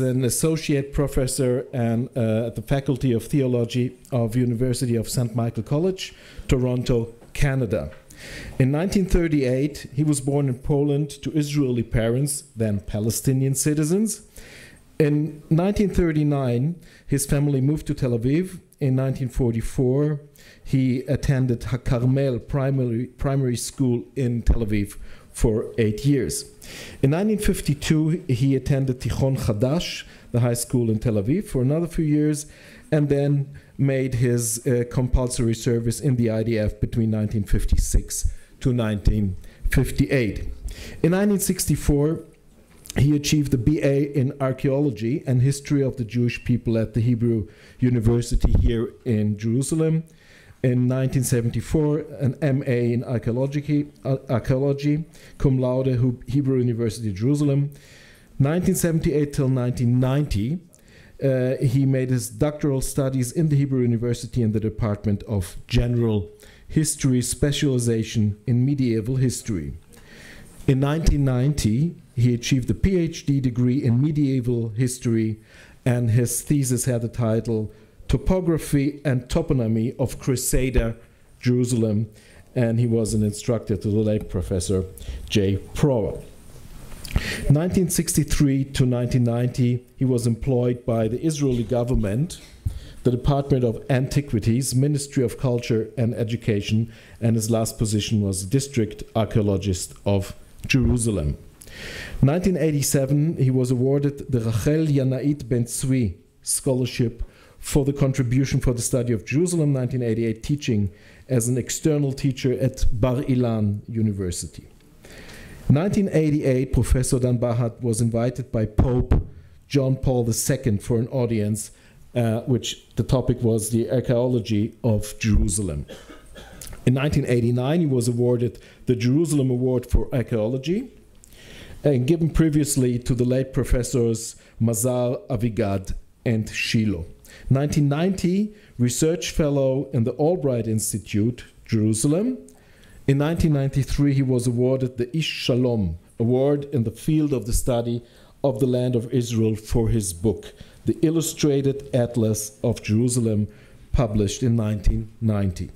is an associate professor and at the Faculty of Theology of University of St. Michael College, Toronto, Canada. In 1938, he was born in Poland to Israeli parents, then Palestinian citizens. In 1939, his family moved to Tel Aviv. In 1944, he attended Carmel primary school in Tel Aviv for 8 years. In 1952, he attended Tichon Chadash, the high school in Tel Aviv, for another few years, and then made his compulsory service in the IDF between 1956 to 1958. In 1964, he achieved a BA in Archeology and History of the Jewish People at the Hebrew University here in Jerusalem. In 1974, an MA in Archeology, cum laude, Hebrew University, Jerusalem. 1978 till 1990, he made his doctoral studies in the Hebrew University in the Department of General History, specialization in medieval history. In 1990, he achieved a PhD degree in medieval history, and his thesis had the title Topography and Toponymy of Crusader Jerusalem, and he was an instructor to the late Professor J. Prof. 1963 to 1990, he was employed by the Israeli government, the Department of Antiquities, Ministry of Culture and Education, and his last position was District Archaeologist of Jerusalem. 1987, he was awarded the Rachel Yanait Ben Tzvi Scholarship for the contribution for the study of Jerusalem. 1988, teaching as an external teacher at Bar Ilan University. 1988, Professor Dan Bahat was invited by Pope John Paul II for an audience, which the topic was the archaeology of Jerusalem. In 1989, he was awarded the Jerusalem Award for Archaeology, and given previously to the late professors Mazar, Avigad, and Shiloh. 1990, Research Fellow in the Albright Institute, Jerusalem. In 1993, he was awarded the Ish Shalom Award in the field of the study of the land of Israel for his book, The Illustrated Atlas of Jerusalem, published in 1990.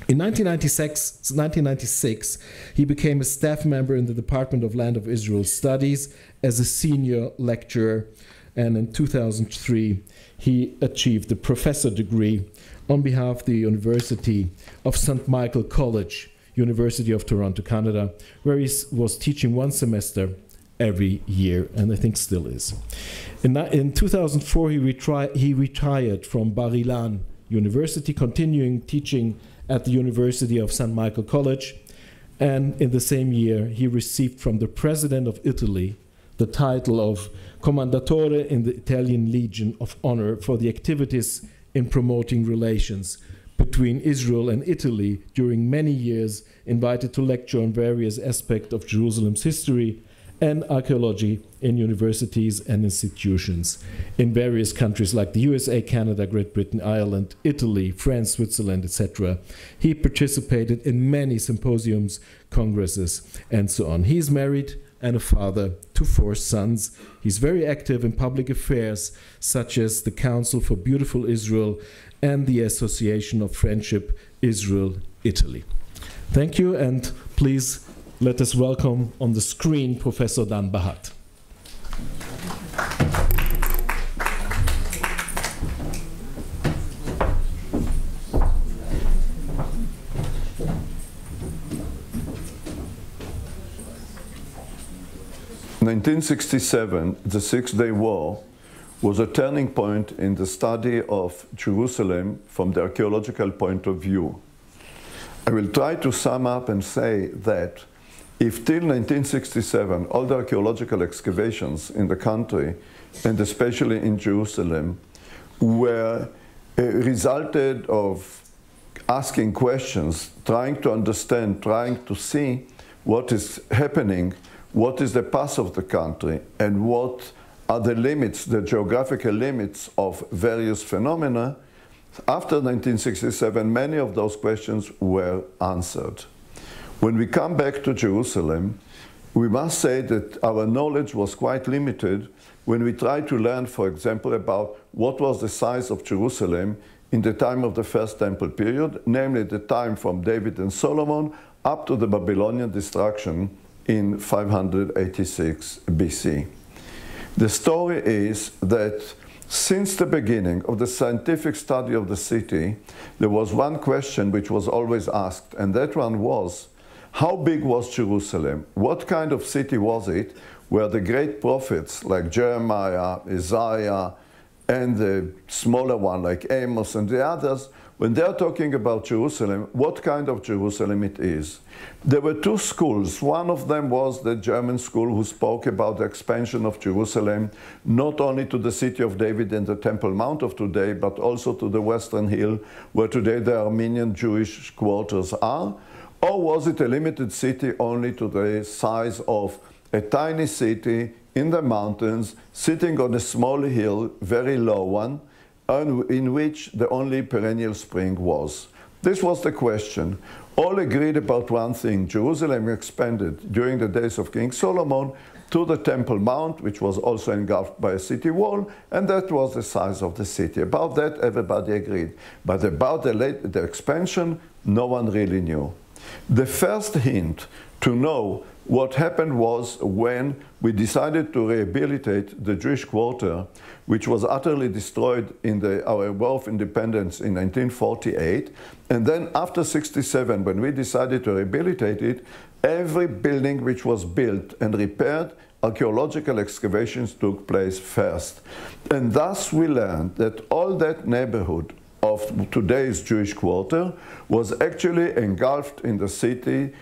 In 1996, he became a staff member in the Department of Land of Israel Studies as a senior lecturer, and in 2003, he achieved the professor degree on behalf of the University of St. Michael College, University of Toronto, Canada, where he was teaching one semester every year, and I think still is. In 2004, he retired from Bar Ilan University, continuing teaching at the University of St. Michael College, and in the same year, he received from the President of Italy the title of Commendatore in the Italian Legion of Honor for the activities in promoting relations between Israel and Italy during many years, invited to lecture on various aspects of Jerusalem's history and archaeology in universities and institutions in various countries like the USA, Canada, Great Britain, Ireland, Italy, France, Switzerland, etc. He participated in many symposiums, congresses, and so on. He is married and a father to 4 sons. He's very active in public affairs, such as the Council for Beautiful Israel and the Association of Friendship Israel-Italy. Thank you, and please let us welcome on the screen Professor Dan Bahat. 1967, the Six-Day War, was a turning point in the study of Jerusalem from the archaeological point of view. I will try to sum up and say that if till 1967 all the archaeological excavations in the country, and especially in Jerusalem, were resulted of asking questions, trying to understand, trying to see what is happening, what is the past of the country, and what are the limits, the geographical limits of various phenomena, after 1967, many of those questions were answered. When we come back to Jerusalem, we must say that our knowledge was quite limited when we try to learn, for example, about what was the size of Jerusalem in the time of the First Temple period, namely the time from David and Solomon up to the Babylonian destruction in 586 BC. The story is that since the beginning of the scientific study of the city, there was one question which was always asked, and that one was, how big was Jerusalem? What kind of city was it where the great prophets like Jeremiah, Isaiah, and the smaller one like Amos and the others, when they're talking about Jerusalem, what kind of Jerusalem it is? There were two schools. One of them was the German school who spoke about the expansion of Jerusalem, not only to the city of David and the Temple Mount of today, but also to the Western Hill, where today the Armenian Jewish quarters are. Or was it a limited city only to the size of a tiny city in the mountains, sitting on a small hill, very low one, and in which the only perennial spring was? This was the question. All agreed about one thing. Jerusalem expanded during the days of King Solomon to the Temple Mount, which was also engulfed by a city wall, and that was the size of the city. About that, everybody agreed. But about the expansion, no one really knew. The first hint to know what happened was when we decided to rehabilitate the Jewish quarter, which was utterly destroyed in our War of Independence in 1948. And then after 67, when we decided to rehabilitate it, every building which was built and repaired, archaeological excavations took place first. And thus we learned that all that neighborhood of today's Jewish quarter was actually engulfed in the city,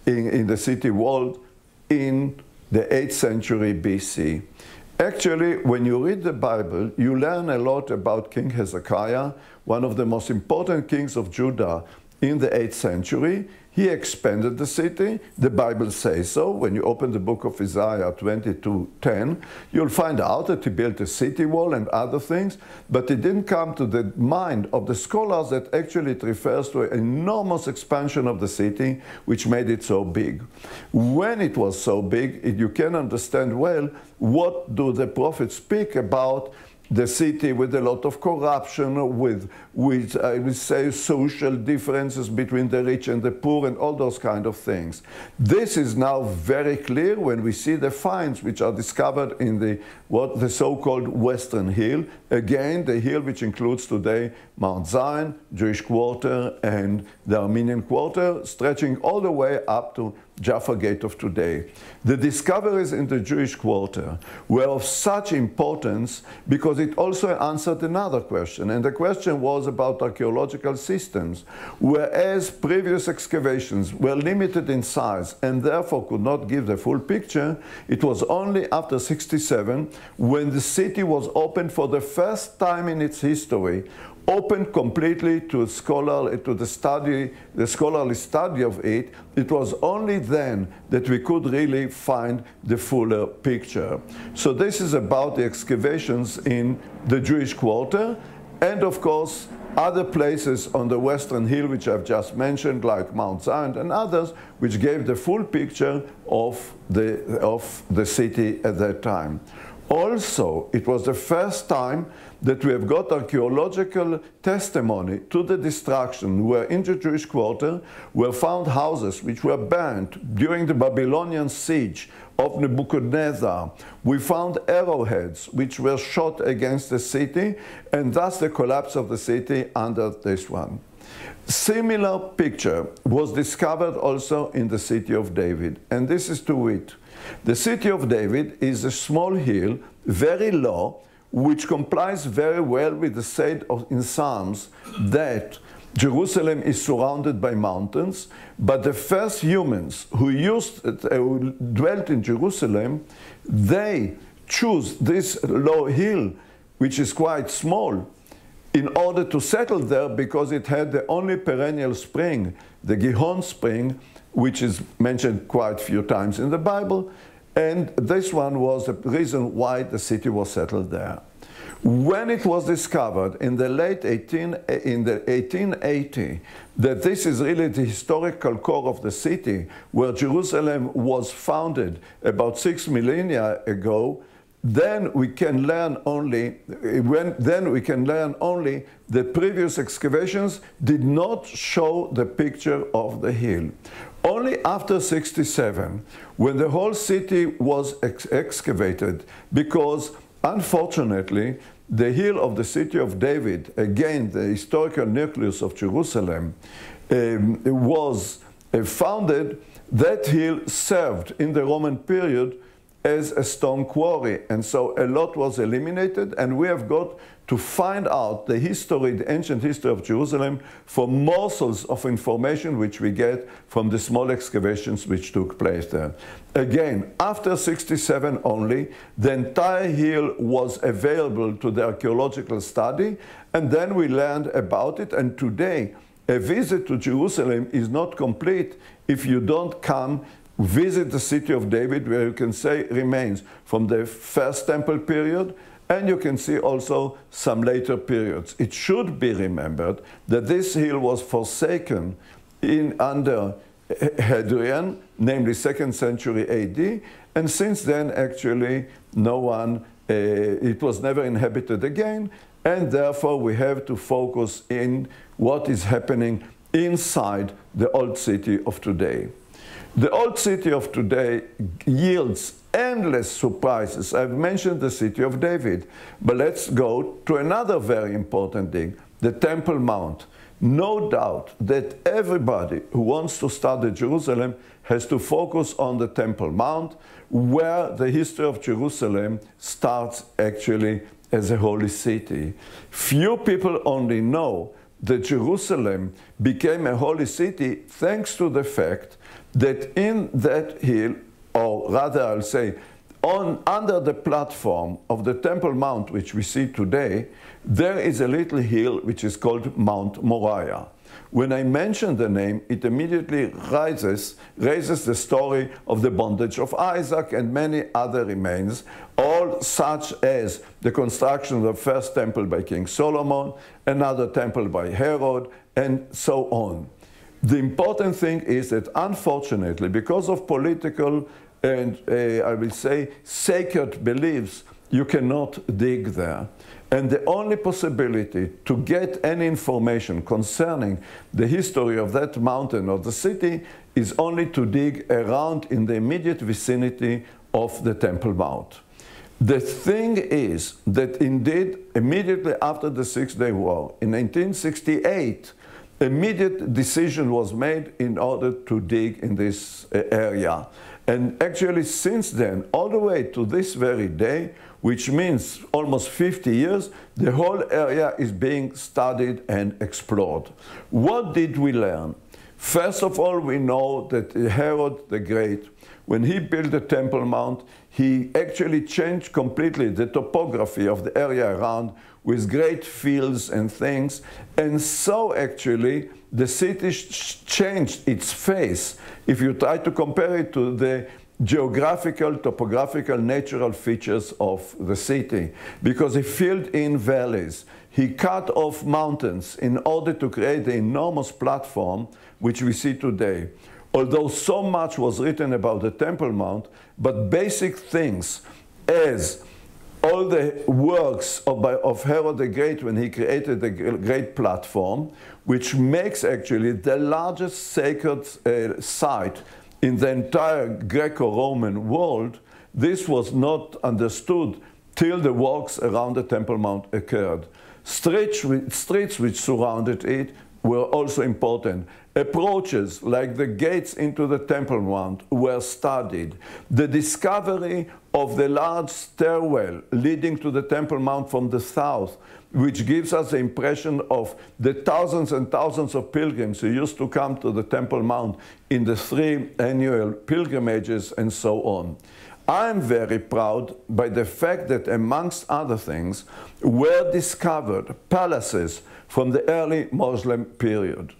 in the city wall in the 8th century BC. Actually, when you read the Bible, you learn a lot about King Hezekiah, one of the most important kings of Judah in the 8th century. He expanded the city. The Bible says so. When you open the book of Isaiah 22:10, you'll find out that he built a city wall and other things, but it didn't come to the mind of the scholars that actually it refers to an enormous expansion of the city, which made it so big. When it was so big, you can understand well what do the prophets speak about the city with a lot of corruption, with I would say social differences between the rich and the poor and all those kind of things. This is now very clear when we see the finds which are discovered in the so-called Western Hill. Again, the hill which includes today Mount Zion, Jewish quarter, and the Armenian quarter, stretching all the way up to Jaffa Gate of today. The discoveries in the Jewish quarter were of such importance because it also answered another question, and the question was about archaeological systems. Whereas previous excavations were limited in size and therefore could not give the full picture, it was only after 67 when the city was opened for the first time in its history, opened completely to the scholarly study of it. It was only then that we could really find the fuller picture. So this is about the excavations in the Jewish quarter, and of course other places on the Western Hill which I've just mentioned, like Mount Zion and others, which gave the full picture of the city at that time. Also, it was the first time that we have got archaeological testimony to the destruction, where in the Jewish quarter were found houses which were burnt during the Babylonian siege of Nebuchadnezzar. We found arrowheads which were shot against the city, and thus the collapse of the city under this one. Similar picture was discovered also in the city of David, and this is to wit. The city of David is a small hill, very low, which complies very well with the said in Psalms that Jerusalem is surrounded by mountains, but the first humans who dwelt in Jerusalem, they choose this low hill, which is quite small, in order to settle there because it had the only perennial spring, the Gihon spring, which is mentioned quite a few times in the Bible, and this one was the reason why the city was settled there. When it was discovered in the late 1880 that this is really the historical core of the city, where Jerusalem was founded about 6 millennia ago, then we can learn only the previous excavations did not show the picture of the hill. Only after 67, when the whole city was excavated, because unfortunately the hill of the city of David, again the historical nucleus of Jerusalem, was founded, that hill served in the Roman period as a stone quarry, and so a lot was eliminated, and we have got to find out the history, the ancient history of Jerusalem, from morsels of information which we get from the small excavations which took place there. Again, after 67 only, the entire hill was available to the archaeological study, and then we learned about it, and today a visit to Jerusalem is not complete if you don't come visit the city of David, where you can see remains from the first temple period, and you can see also some later periods. It should be remembered that this hill was forsaken under Hadrian, namely 2nd century AD, and since then actually it was never inhabited again, and therefore we have to focus in what is happening inside the old city of today. The old city of today yields endless surprises. I've mentioned the city of David, but let's go to another very important thing, the Temple Mount. No doubt that everybody who wants to study Jerusalem has to focus on the Temple Mount, where the history of Jerusalem starts actually as a holy city. Few people only know that Jerusalem became a holy city thanks to the fact that in that hill, or rather I'll say, under the platform of the Temple Mount, which we see today, there is a little hill which is called Mount Moriah. When I mention the name, it immediately raises the story of the bondage of Isaac and many other remains, all such as the construction of the first temple by King Solomon, another temple by Herod, and so on. The important thing is that unfortunately, because of political and I will say sacred beliefs, you cannot dig there. And the only possibility to get any information concerning the history of that mountain or the city is only to dig around in the immediate vicinity of the Temple Mount. The thing is that indeed, immediately after the Six-Day War, in 1968, immediate decision was made in order to dig in this area. And actually since then, all the way to this very day, which means almost 50 years, the whole area is being studied and explored. What did we learn? First of all, we know that Herod the Great, when he built the Temple Mount, he actually changed completely the topography of the area around with great fields and things. And so actually, the city changed its face. If you try to compare it to the geographical, topographical, natural features of the city, because he filled in valleys. He cut off mountains in order to create the enormous platform which we see today. Although so much was written about the Temple Mount, but basic things as all the works of Herod the Great when he created the great platform, which makes actually the largest sacred site in the entire Greco-Roman world, this was not understood till the works around the Temple Mount occurred. Streets which surrounded it were also important. Approaches, like the gates into the Temple Mount, were studied. The discovery of the large stairwell leading to the Temple Mount from the south, which gives us the impression of the thousands and thousands of pilgrims who used to come to the Temple Mount in the 3 annual pilgrimages and so on. I'm very proud by the fact that, amongst other things, were discovered palaces from the early Muslim period.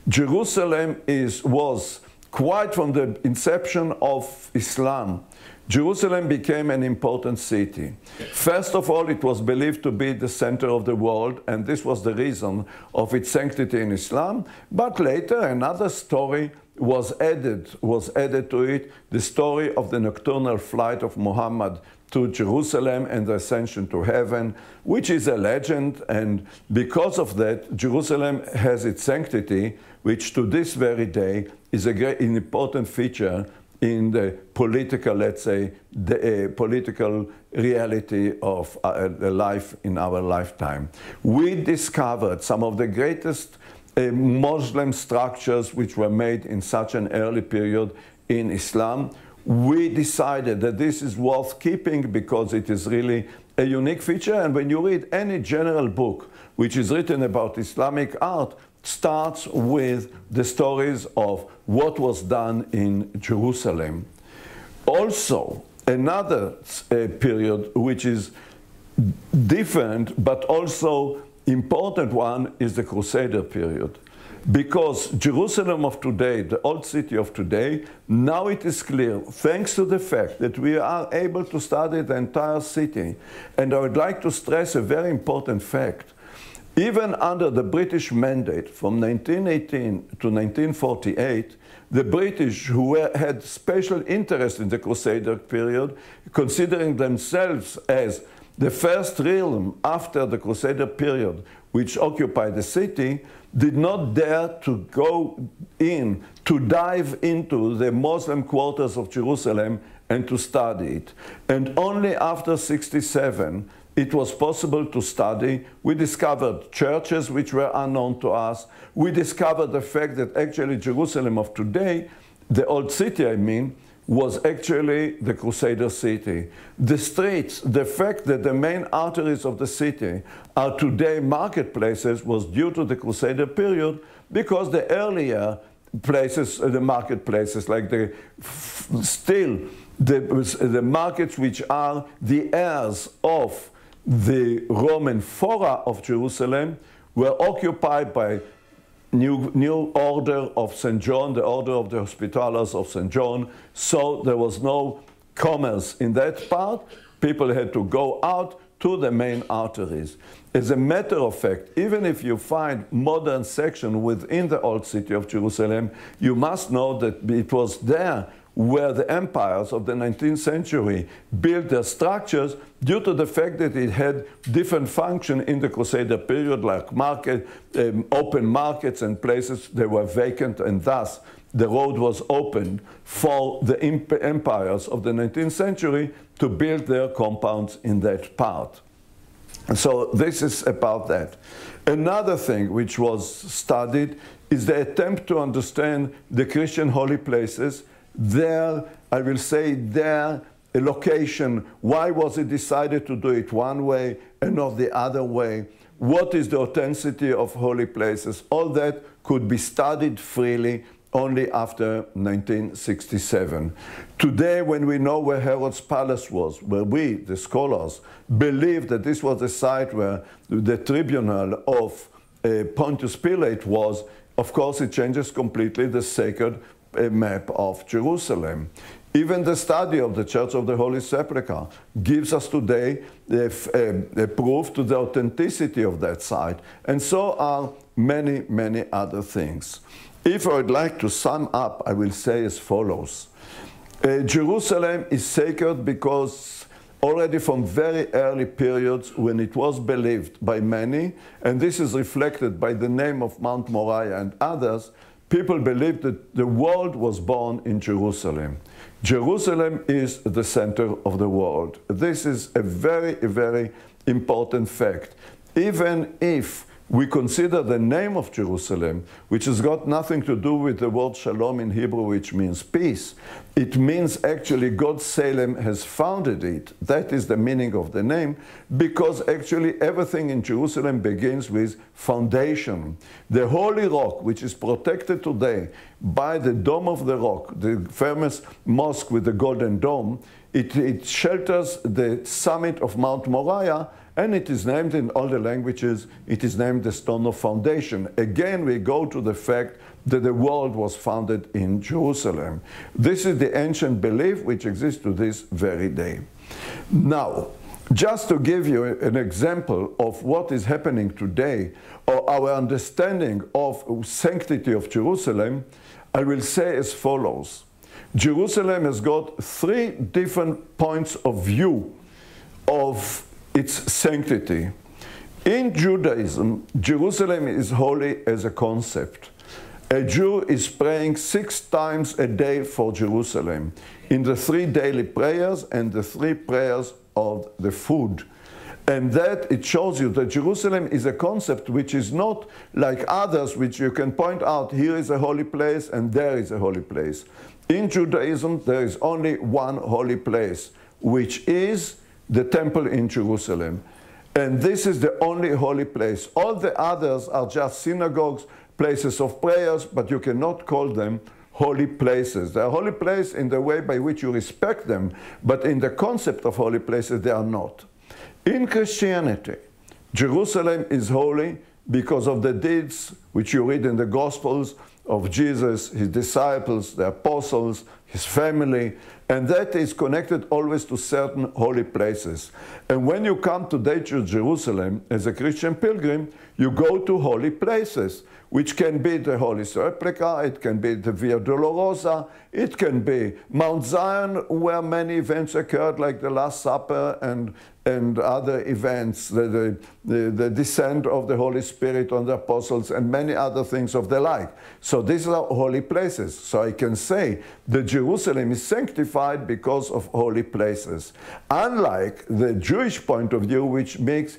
Jerusalem was quite from the inception of Islam. Jerusalem became an important city. First of all, it was believed to be the center of the world, and this was the reason of its sanctity in Islam. But later, another story was added to it, the story of the nocturnal flight of Muhammad to Jerusalem and the ascension to heaven, which is a legend, and because of that, Jerusalem has its sanctity, which to this very day is an important feature in the political, let's say, the political reality of the life in our lifetime. We discovered some of the greatest Muslim structures which were made in such an early period in Islam. We decided that this is worth keeping because it is really a unique feature, and when you read any general book which is written about Islamic art, starts with the stories of what was done in Jerusalem. Also, another period which is different but also important one is the Crusader period. Because Jerusalem of today, the old city of today, now it is clear, thanks to the fact that we are able to study the entire city. And I would like to stress a very important fact. Even under the British mandate from 1918 to 1948, the British, who had special interest in the Crusader period, considering themselves as the first realm after the Crusader period which occupied the city, did not dare to go in, to dive into the Muslim quarters of Jerusalem and to study it. And only after 1967, it was possible to study. We discovered churches which were unknown to us. We discovered the fact that actually Jerusalem of today, the old city I mean, was actually the Crusader city. The streets, the fact that the main arteries of the city are today marketplaces was due to the Crusader period, because the earlier places, the marketplaces, like the markets which are the heirs of the Roman Fora of Jerusalem, were occupied by new order of St. John, the order of the Hospitallers of St. John. So there was no commerce in that part. People had to go out to the main arteries. As a matter of fact, even if you find modern section within the old city of Jerusalem, you must know that it was there where the empires of the 19th century built their structures, due to the fact that it had different function in the Crusader period, like open markets and places that were vacant, and thus the road was opened for the empires of the 19th century to build their compounds in that part. And so this is about that. Another thing which was studied is the attempt to understand the Christian holy places, their, I will say, their location. Why was it decided to do it one way and not the other way? What is the authenticity of holy places? All that could be studied freely only after 1967. Today, when we know where Herod's palace was, where we, the scholars, believe that this was the site where the tribunal of Pontius Pilate was, of course it changes completely the sacred map of Jerusalem. Even the study of the Church of the Holy Sepulchre gives us today a proof to the authenticity of that site. And so are many, many other things. If I would like to sum up, I will say as follows. Jerusalem is sacred because already from very early periods, when it was believed by many, and this is reflected by the name of Mount Moriah and others, people believed that the world was born in Jerusalem. Jerusalem is the center of the world. This is a very, very important fact. Even if we consider the name of Jerusalem, which has got nothing to do with the word shalom in Hebrew, which means peace. It means actually God Salem has founded it. That is the meaning of the name, because actually everything in Jerusalem begins with foundation. The Holy Rock, which is protected today by the Dome of the Rock, the famous mosque with the golden dome, it shelters the summit of Mount Moriah, and it is named in all the languages, it is named the stone of foundation. Again, we go to the fact that the world was founded in Jerusalem. This is the ancient belief which exists to this very day. Now, just to give you an example of what is happening today, or our understanding of sanctity of Jerusalem, I will say as follows. Jerusalem has got three different points of view of its sanctity. In Judaism, Jerusalem is holy as a concept. A Jew is praying 6 times a day for Jerusalem in the 3 daily prayers and the 3 prayers of the food. And that it shows you that Jerusalem is a concept which is not like others which you can point out, here is a holy place and there is a holy place. In Judaism, there is only one holy place, which is the temple in Jerusalem. And this is the only holy place. All the others are just synagogues, places of prayers, but you cannot call them holy places. They are holy places in the way by which you respect them, but in the concept of holy places, they are not. In Christianity, Jerusalem is holy because of the deeds which you read in the Gospels of Jesus, his disciples, the apostles, his family, and that is connected always to certain holy places. And when you come today to Jerusalem as a Christian pilgrim, you go to holy places, which can be the Holy Sepulchre, it can be the Via Dolorosa, it can be Mount Zion, where many events occurred, like the Last Supper and other events, the descent of the Holy Spirit on the apostles, and many other things of the like. So these are holy places. So I can say that Jerusalem is sanctified because of holy places. Unlike the Jewish point of view, which makes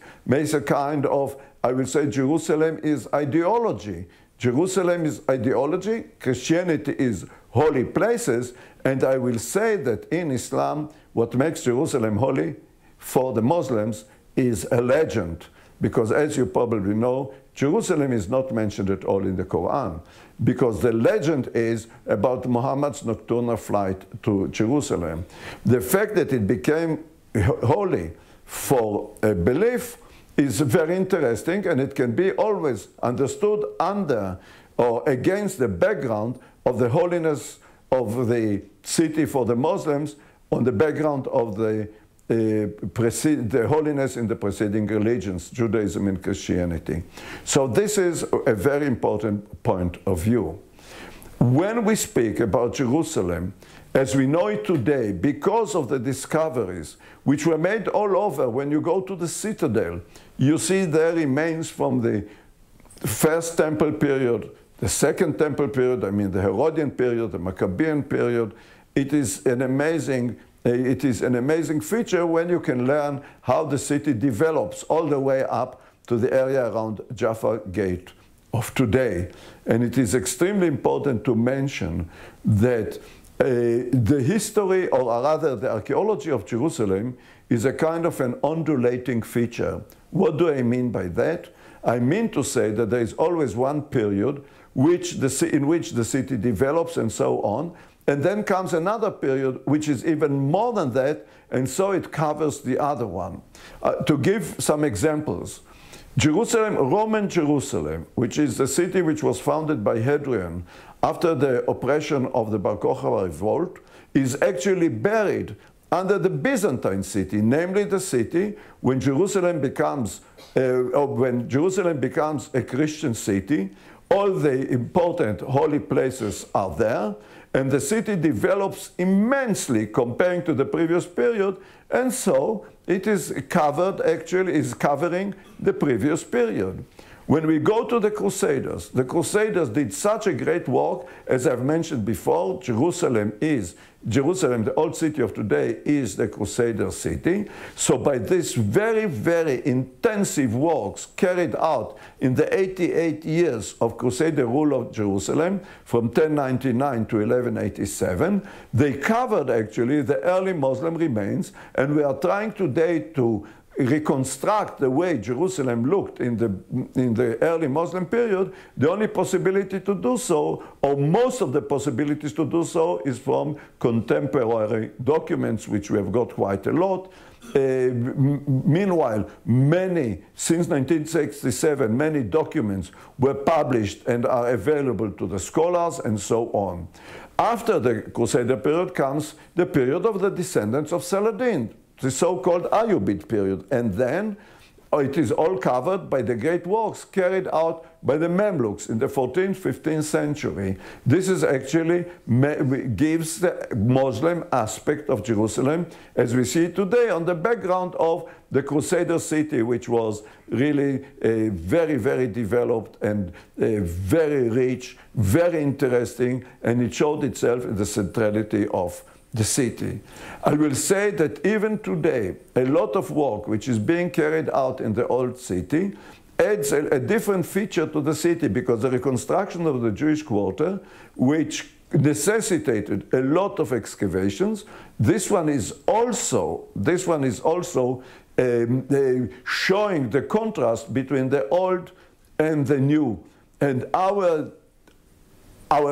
a kind of, I will say, Jerusalem is ideology. Jerusalem is ideology, Christianity is holy places, and I will say that in Islam, what makes Jerusalem holy for the Muslims is a legend. Because as you probably know, Jerusalem is not mentioned at all in the Quran. Because the legend is about Muhammad's nocturnal flight to Jerusalem. The fact that it became holy for a belief is very interesting, and it can be always understood under or against the background of the holiness of the city for the Muslims, on the background of the holiness in the preceding religions, Judaism and Christianity. So this is a very important point of view. When we speak about Jerusalem, as we know it today, because of the discoveries which were made all over, when you go to the citadel, you see there remains from the first temple period, the second temple period, I mean the Herodian period, the Maccabean period. It is an amazing feature when you can learn how the city develops all the way up to the area around Jaffa Gate of today. And it is extremely important to mention that the history, or rather the archaeology of Jerusalem, is a kind of an undulating feature. What do I mean by that? I mean to say that there is always one period in which the city develops and so on, and then comes another period which is even more than that, and so it covers the other one. To give some examples, Jerusalem, Roman Jerusalem, which is the city which was founded by Hadrian after the oppression of the Bar Kokhba revolt, is actually buried under the Byzantine city, namely the city when Jerusalem becomes a Christian city, all the important holy places are there, and the city develops immensely comparing to the previous period, and so it is covering the previous period. When we go to the Crusaders did such a great work, as I've mentioned before. Jerusalem, the old city of today, is the Crusader city. So by this very, very intensive works carried out in the 88 years of Crusader rule of Jerusalem, from 1099 to 1187, they covered actually the early Muslim remains, and we are trying today to reconstruct the way Jerusalem looked in the early Muslim period. The only possibility to do so, or most of the possibilities to do so, is from contemporary documents, which we have got quite a lot. Meanwhile, since 1967, many documents were published and are available to the scholars and so on. After the Crusader period comes the period of the descendants of Saladin, the so-called Ayyubid period. And then it is all covered by the great works carried out by the Mamluks in the 14th, 15th century. This is actually gives the Muslim aspect of Jerusalem as we see it today on the background of the Crusader city, which was really very, very developed and very rich, very interesting, and it showed itself in the centrality of the city. I will say that even today, a lot of work which is being carried out in the old city adds a different feature to the city, because the reconstruction of the Jewish quarter, which necessitated a lot of excavations, this one is also showing the contrast between the old and the new. And our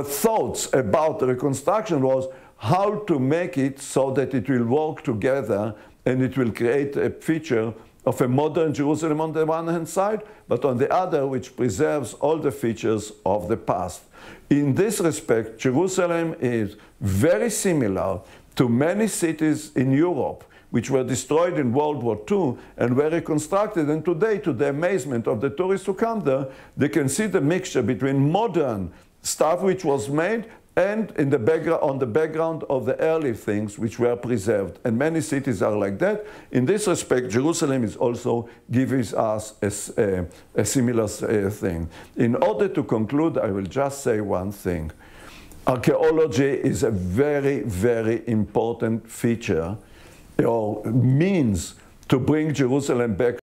thoughts about the reconstruction was how to make it so that it will work together and it will create a feature of a modern Jerusalem on the one hand side, but on the other, which preserves all the features of the past. In this respect, Jerusalem is very similar to many cities in Europe, which were destroyed in World War II and were reconstructed. And today, to the amazement of the tourists who come there, they can see the mixture between modern stuff which was made and in the background, on the background of the early things which were preserved. And many cities are like that. In this respect, Jerusalem is also giving us a similar thing. In order to conclude, I will just say one thing. Archaeology is a very, very important feature or means to bring Jerusalem back